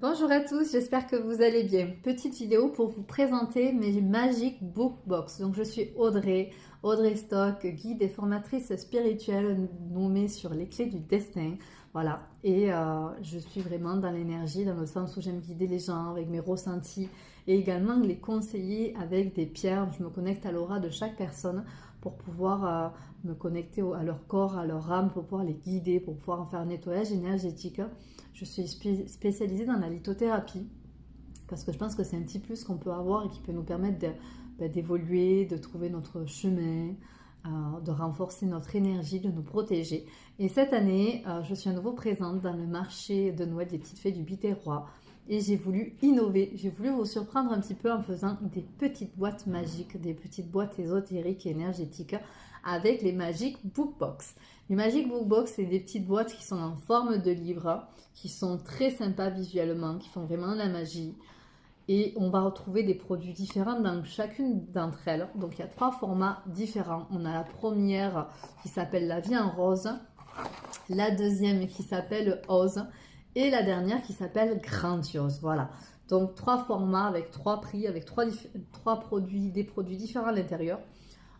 Bonjour à tous, j'espère que vous allez bien. Petite vidéo pour vous présenter mes Magic Book Box. Donc je suis Audrey Stock, guide et formatrice spirituelle nommée sur les clés du destin. Voilà, et je suis vraiment dans l'énergie, dans le sens où j'aime guider les gens avec mes ressentis et également les conseiller avec des pierres. Je me connecte à l'aura de chaque personne pour pouvoir me connecter à leur corps, à leur âme, pour pouvoir les guider, pour pouvoir en faire un nettoyage énergétique. Je suis spécialisée dans la lithothérapie parce que je pense que c'est un petit plus qu'on peut avoir et qui peut nous permettre d'évoluer, de trouver notre chemin, de renforcer notre énergie, de nous protéger. Et cette année, je suis à nouveau présente dans le marché de Noël des petites fées du Biterrois et j'ai voulu innover, j'ai voulu vous surprendre un petit peu en faisant des petites boîtes magiques, des petites boîtes ésotériques et énergétiques avec les Magic Book Box. Les Magic Book Box, c'est des petites boîtes qui sont en forme de livre, qui sont très sympas visuellement, qui font vraiment de la magie. Et on va retrouver des produits différents dans chacune d'entre elles. Donc il y a 3 formats différents. On a la première qui s'appelle La vie en rose, la deuxième qui s'appelle Ose et la dernière qui s'appelle Grandiose. Voilà. Donc 3 formats avec 3 prix, avec 3 produits, des produits différents à l'intérieur.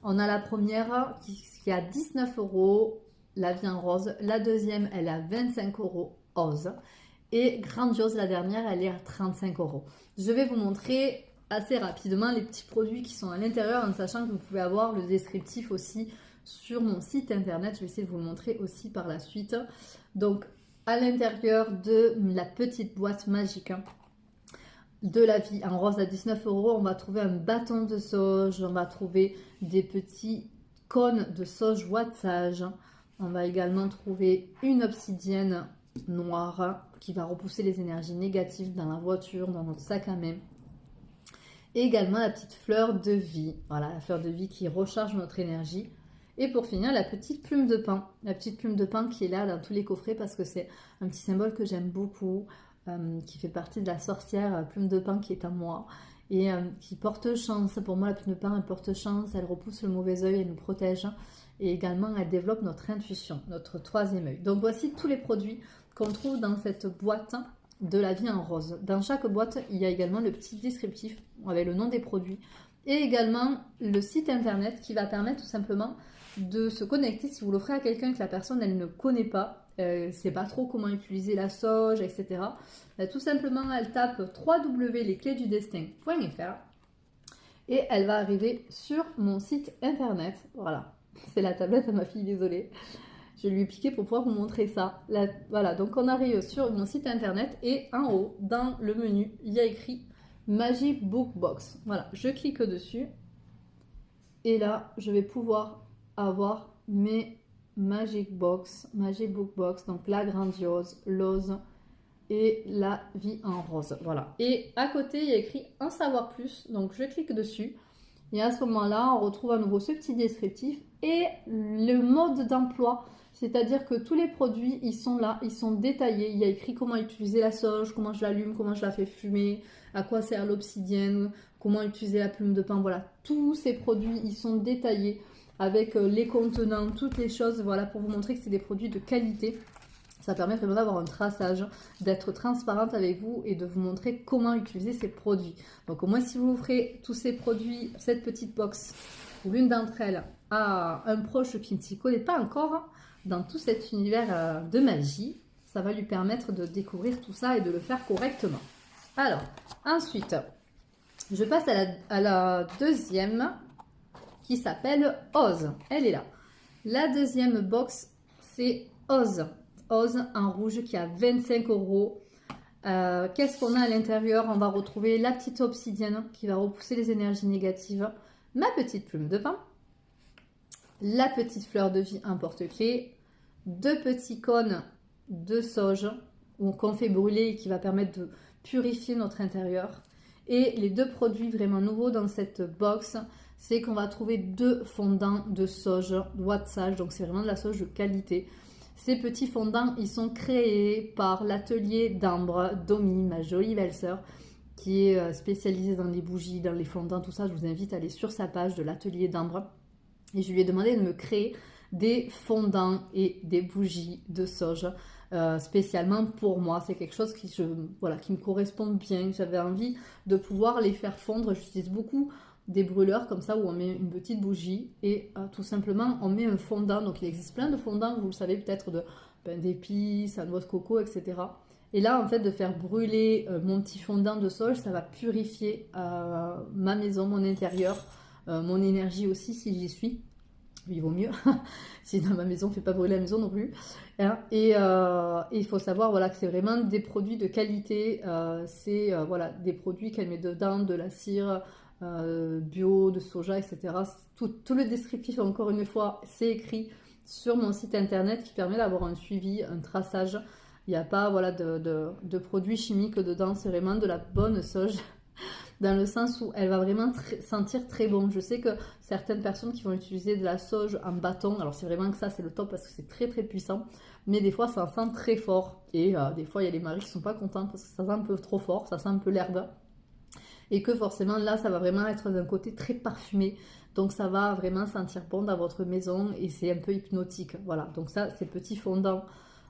On a la première qui est à 19 €, la vie en rose. La deuxième, elle est à 25 € Ose. Et Grandiose, la dernière, elle est à 35 €. Je vais vous montrer assez rapidement les petits produits qui sont à l'intérieur, en sachant que vous pouvez avoir le descriptif aussi sur mon site internet. Je vais essayer de vous le montrer aussi par la suite. Donc, à l'intérieur de la petite boîte magique de la vie en rose à 19 €, on va trouver un bâton de sauge, on va trouver des petits cônes de sauge wattage. On va également trouver une obsidienne noire qui va repousser les énergies négatives dans la voiture, dans notre sac à main. Et également la petite fleur de vie. Voilà, la fleur de vie qui recharge notre énergie. Et pour finir, la petite plume de pain. La petite plume de pain qui est là dans tous les coffrets parce que c'est un petit symbole que j'aime beaucoup, qui fait partie de la sorcière plume de pain qui est à moi et qui porte chance. Pour moi, la plume de pain, elle porte chance, elle repousse le mauvais œil, elle nous protège. Et également, elle développe notre intuition, notre 3e œil. Donc voici tous les produits qu'on trouve dans cette boîte de la vie en rose. Dans chaque boîte, il y a également le petit descriptif avec le nom des produits et également le site internet qui va permettre tout simplement de se connecter si vous l'offrez à quelqu'un que la personne elle ne connaît pas, sait pas trop comment utiliser la sauge, etc. Là, tout simplement, elle tape www.lesclésdudestin.fr et elle va arriver sur mon site internet. Voilà, c'est la tablette à ma fille, désolée. Je lui ai piqué pour pouvoir vous montrer ça. Là, voilà, donc on arrive sur mon site internet et en haut, dans le menu, il y a écrit Magic Book Box. Voilà, je clique dessus et là, je vais pouvoir avoir mes Magic Book Box, donc la Grandiose, l'Ose et la vie en rose. Voilà. Et à côté, il y a écrit En savoir plus, donc je clique dessus. Et à ce moment-là, on retrouve à nouveau ce petit descriptif et le mode d'emploi. C'est-à-dire que tous les produits, ils sont là, ils sont détaillés. Il y a écrit comment utiliser la sauge, comment je l'allume, comment je la fais fumer, à quoi sert l'obsidienne, comment utiliser la plume de pain. Voilà, tous ces produits, ils sont détaillés avec les contenants, toutes les choses. Voilà, pour vous montrer que c'est des produits de qualité. Ça permet vraiment d'avoir un traçage, d'être transparente avec vous et de vous montrer comment utiliser ces produits. Donc au moins si vous offrez tous ces produits, cette petite box, ou l'une d'entre elles, à un proche qui ne s'y connaît pas encore dans tout cet univers de magie, ça va lui permettre de découvrir tout ça et de le faire correctement. Alors, ensuite, je passe à la deuxième qui s'appelle Ose. Elle est là. La deuxième box, c'est Ose. Ose en rouge qui a 25 €. Qu'est-ce qu'on a à l'intérieur? On va retrouver la petite obsidienne qui va repousser les énergies négatives, ma petite plume de pain, la petite fleur de vie en porte-clés, 2 petits cônes de sauge qu'on fait brûler et qui va permettre de purifier notre intérieur. Et les 2 produits vraiment nouveaux dans cette box, c'est qu'on va trouver 2 fondants de sauge, wattage, donc c'est vraiment de la sauge de qualité. Ces petits fondants, ils sont créés par l'atelier d'Ambre, Domi, ma jolie belle-sœur, qui est spécialisée dans les bougies, dans les fondants, tout ça. Je vous invite à aller sur sa page de l'atelier d'Ambre. Et je lui ai demandé de me créer des fondants et des bougies de sauge spécialement pour moi. C'est quelque chose voilà, qui me correspond bien. J'avais envie de pouvoir les faire fondre. J'utilise beaucoup des brûleurs comme ça où on met une petite bougie et tout simplement on met un fondant. Donc il existe plein de fondants, vous le savez peut-être, de pain d'épices, à noix de coco, etc. Et là, en fait, de faire brûler mon petit fondant de sauge, ça va purifier ma maison, mon intérieur, mon énergie aussi si j'y suis. Il vaut mieux, si dans ma maison, on ne fait pas brûler la maison non plus. Hein. Et il faut savoir voilà, que c'est vraiment des produits de qualité. C'est voilà, des produits qu'elle met dedans, de la cire bio, de soja, etc. Tout le descriptif, encore une fois, c'est écrit sur mon site internet qui permet d'avoir un suivi, un traçage. Il n'y a pas voilà, de produits chimiques dedans, c'est vraiment de la bonne sauge dans le sens où elle va vraiment sentir très bon. Je sais que certaines personnes qui vont utiliser de la sauge en bâton, alors c'est vraiment que ça c'est le top parce que c'est très très puissant, mais des fois ça sent très fort et des fois il y a les maris qui sont pas contents parce que ça sent un peu trop fort, ça sent un peu l'herbe et que forcément là ça va vraiment être d'un côté très parfumé. Donc ça va vraiment sentir bon dans votre maison et c'est un peu hypnotique. Voilà, donc ça c'est petit fondant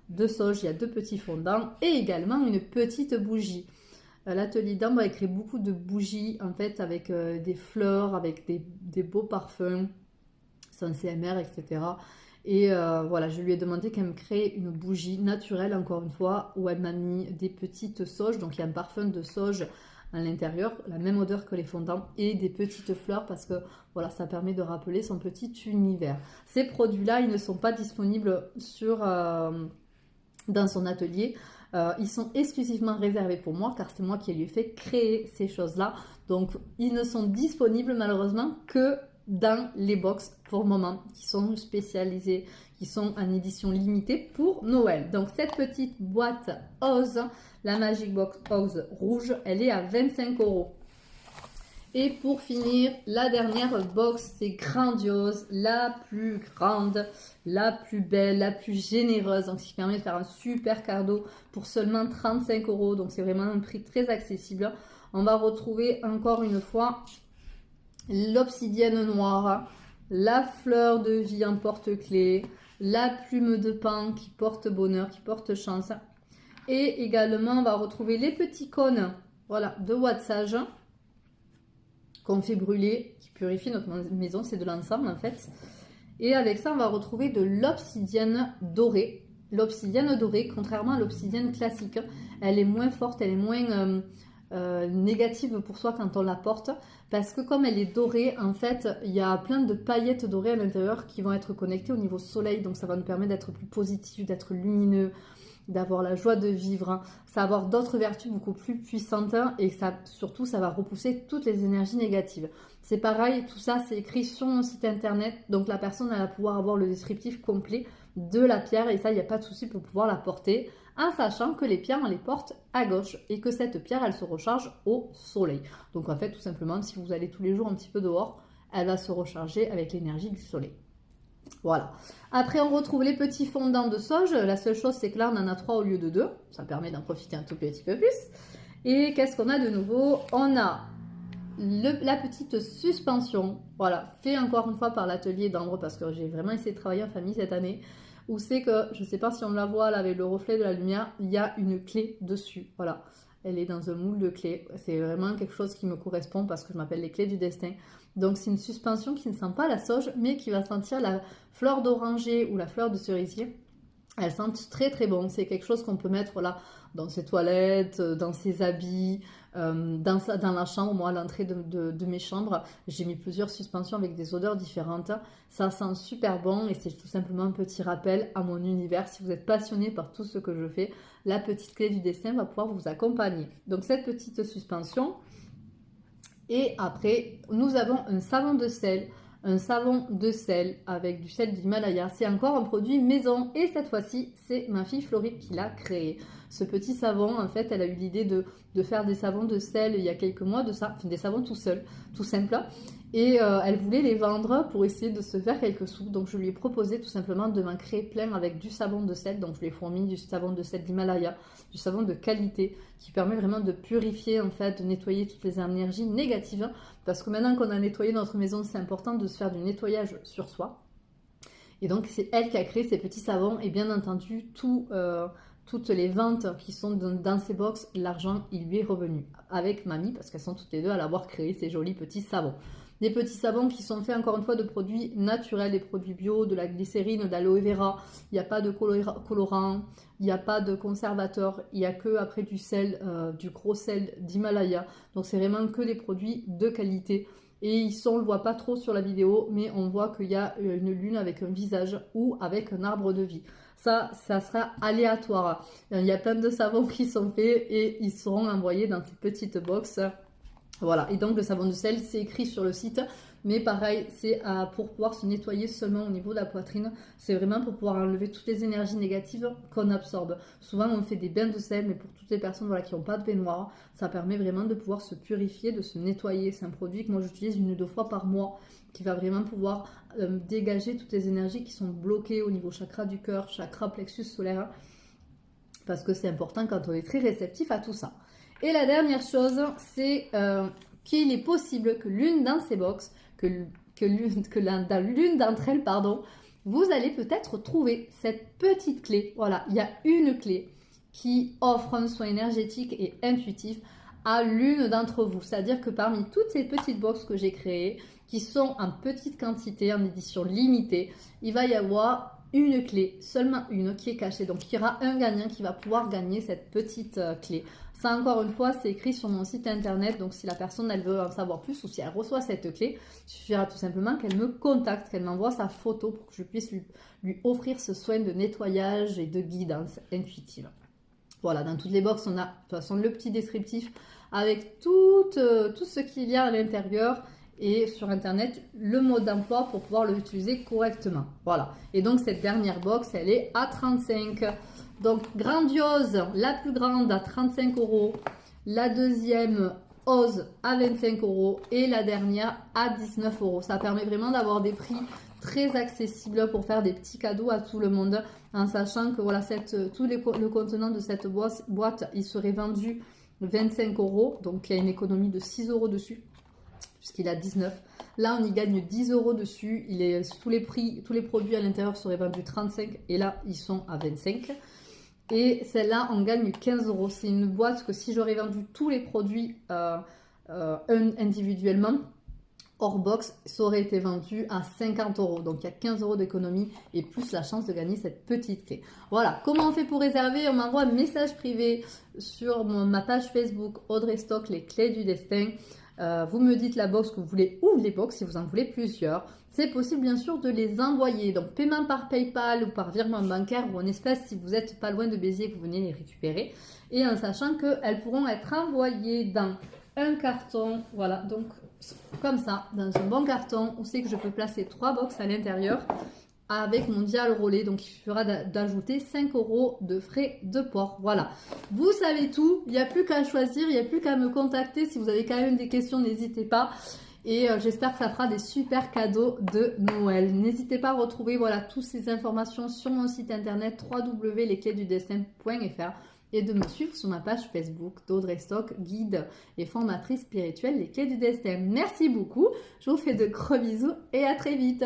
de sauge, il y a 2 petits fondants et également une petite bougie. L'atelier d'Ambre a créé beaucoup de bougies en fait avec des fleurs, avec des beaux parfums, son CMR, etc. Et voilà, je lui ai demandé qu'elle me crée une bougie naturelle encore une fois où elle m'a mis des petites sauges, donc il y a un parfum de sauge à l'intérieur, la même odeur que les fondants et des petites fleurs parce que voilà, ça permet de rappeler son petit univers. Ces produits-là, ils ne sont pas disponibles dans son atelier. Ils sont exclusivement réservés pour moi car c'est moi qui lui ai fait créer ces choses-là. Donc ils ne sont disponibles malheureusement que dans les box pour le moment qui sont spécialisées, qui sont en édition limitée pour Noël. Donc cette petite boîte Oz, la Magic Box Oz rouge, elle est à 25 €. Et pour finir, la dernière box, c'est grandiose, la plus grande, la plus belle, la plus généreuse, donc ce qui permet de faire un super cadeau pour seulement 35 €, donc c'est vraiment un prix très accessible. On va retrouver encore une fois l'obsidienne noire, la fleur de vie en porte-clés, la plume de pan qui porte bonheur, qui porte chance. Et également, on va retrouver les petits cônes voilà, de wattsage qu'on fait brûler, qui purifie notre maison, c'est de l'ensemble en fait. Et avec ça, on va retrouver de l'obsidienne dorée. L'obsidienne dorée, contrairement à l'obsidienne classique, elle est moins forte, elle est moins négative pour soi quand on la porte, parce que comme elle est dorée, en fait, il y a plein de paillettes dorées à l'intérieur qui vont être connectées au niveau soleil, donc ça va nous permettre d'être plus positif, d'être lumineux, d'avoir la joie de vivre, ça va avoir d'autres vertus beaucoup plus puissantes et ça, surtout ça va repousser toutes les énergies négatives. C'est pareil, tout ça c'est écrit sur mon site internet, donc la personne elle va pouvoir avoir le descriptif complet de la pierre et ça il n'y a pas de souci pour pouvoir la porter en sachant que les pierres on les porte à gauche et que cette pierre elle se recharge au soleil. Donc en fait tout simplement si vous allez tous les jours un petit peu dehors, elle va se recharger avec l'énergie du soleil. Voilà. Après, on retrouve les petits fondants de sauge. La seule chose, c'est que là, on en a 3 au lieu de 2. Ça permet d'en profiter un tout petit peu plus. Et qu'est-ce qu'on a de nouveau? On a la petite suspension. Voilà, fait encore une fois par l'atelier d'Ambre parce que j'ai vraiment essayé de travailler en famille cette année. Où c'est que, je ne sais pas si on la voit là avec le reflet de la lumière, il y a une clé dessus. Voilà. Elle est dans un moule de clés. C'est vraiment quelque chose qui me correspond parce que je m'appelle les clés du destin. Donc c'est une suspension qui ne sent pas la sauge, mais qui va sentir la fleur d'oranger ou la fleur de cerisier. Elles sentent très très bon. C'est quelque chose qu'on peut mettre là dans ses toilettes, dans ses habits, dans la chambre. Moi, à l'entrée de mes chambres, j'ai mis plusieurs suspensions avec des odeurs différentes. Ça sent super bon et c'est tout simplement un petit rappel à mon univers. Si vous êtes passionné par tout ce que je fais, la petite clé du destin va pouvoir vous accompagner. Donc cette petite suspension. Et après, nous avons un savon de sel. Un savon de sel avec du sel d'Himalaya. C'est encore un produit maison. Et cette fois-ci, c'est ma fille Floride qui l'a créé. Ce petit savon, en fait, elle a eu l'idée de faire des savons de sel il y a quelques mois de ça. Enfin, des savons tout seuls, tout simple. Et elle voulait les vendre pour essayer de se faire quelques sous. Donc je lui ai proposé tout simplement de m'en créer plein avec du savon de sel. Donc je lui ai fourni du savon de sel d'Himalaya, du savon de qualité qui permet vraiment de purifier, en fait, de nettoyer toutes les énergies négatives. Parce que maintenant qu'on a nettoyé notre maison, c'est important de se faire du nettoyage sur soi. Et donc c'est elle qui a créé ces petits savons et bien entendu tout toutes les ventes qui sont dans ces box, l'argent, il lui est revenu. Avec mamie, parce qu'elles sont toutes les deux à l'avoir créé, ces jolis petits savons. Des petits savons qui sont faits encore une fois de produits naturels, des produits bio, de la glycérine, d'aloe vera. Il n'y a pas de colorant, il n'y a pas de conservateur, il n'y a que après du sel, du gros sel d'Himalaya. Donc c'est vraiment que des produits de qualité. Et on ne le voit pas trop sur la vidéo, mais on voit qu'il y a une lune avec un visage ou avec un arbre de vie. Ça sera aléatoire. Il y a plein de savons qui sont faits et ils seront envoyés dans ces petites boxes. Voilà, et donc le savon de sel, c'est écrit sur le site, mais pareil, c'est pour pouvoir se nettoyer seulement au niveau de la poitrine. C'est vraiment pour pouvoir enlever toutes les énergies négatives qu'on absorbe. Souvent, on fait des bains de sel, mais pour toutes les personnes voilà, qui n'ont pas de baignoire, ça permet vraiment de pouvoir se purifier, de se nettoyer. C'est un produit que moi j'utilise 1 ou 2 fois par mois, qui va vraiment pouvoir dégager toutes les énergies qui sont bloquées au niveau chakra du cœur, chakra plexus solaire, parce que c'est important quand on est très réceptif à tout ça. Et la dernière chose, c'est qu'il est possible que l'une dans ces box, dans l'une d'entre elles, pardon, vous allez peut-être trouver cette petite clé. Voilà, il y a une clé qui offre un soin énergétique et intuitif à l'une d'entre vous. C'est-à-dire que parmi toutes ces petites box que j'ai créées, qui sont en petite quantité, en édition limitée, il va y avoir une clé, seulement une, qui est cachée. Donc, il y aura un gagnant qui va pouvoir gagner cette petite clé. Ça, encore une fois, c'est écrit sur mon site internet. Donc, si la personne, elle veut en savoir plus ou si elle reçoit cette clé, il suffira tout simplement qu'elle me contacte, qu'elle m'envoie sa photo pour que je puisse lui offrir ce soin de nettoyage et de guidance intuitive. Voilà, dans toutes les box, on a de toute façon le petit descriptif avec tout ce qu'il y a à l'intérieur. Et sur internet, le mode d'emploi pour pouvoir l'utiliser correctement. Voilà. Et donc, cette dernière box, elle est à 35. Donc, grandiose, la plus grande à 35 €. La deuxième, ose, à 25 €. Et la dernière, à 19 €. Ça permet vraiment d'avoir des prix très accessibles pour faire des petits cadeaux à tout le monde. En sachant que voilà, le contenant de cette boîte, il serait vendu 25 €. Donc, il y a une économie de 6 € dessus, puisqu'il a 19. Là, on y gagne 10 € dessus. Tous les produits à l'intérieur seraient vendus 35 et là, ils sont à 25. Et celle-là, on gagne 15 €. C'est une boîte que si j'aurais vendu tous les produits individuellement, hors box, ça aurait été vendu à 50 €. Donc, il y a 15 € d'économie et plus la chance de gagner cette petite clé. Voilà, comment on fait pour réserver? On m'envoie un message privé sur ma page Facebook Audrey Stock, les clés du destin. Vous me dites la box que vous voulez ou les box si vous en voulez plusieurs. C'est possible bien sûr de les envoyer. Donc paiement par PayPal ou par virement bancaire ou en espèces si vous n'êtes pas loin de Béziers et que vous venez les récupérer. Et en sachant qu'elles pourront être envoyées dans un carton. Voilà, donc comme ça, dans un bon carton où c'est que je peux placer 3 box à l'intérieur avec mon dial relais, donc il suffira d'ajouter 5 € de frais de port. Voilà, vous savez tout, il n'y a plus qu'à choisir, il n'y a plus qu'à me contacter. Si vous avez quand même des questions, n'hésitez pas. Et j'espère que ça fera des super cadeaux de Noël. N'hésitez pas à retrouver voilà, toutes ces informations sur mon site internet www.lesclésdudestin.fr et de me suivre sur ma page Facebook d'Audrey Stock, guide et formatrice spirituelle Les Clés du Destin. Merci beaucoup, je vous fais de gros bisous et à très vite.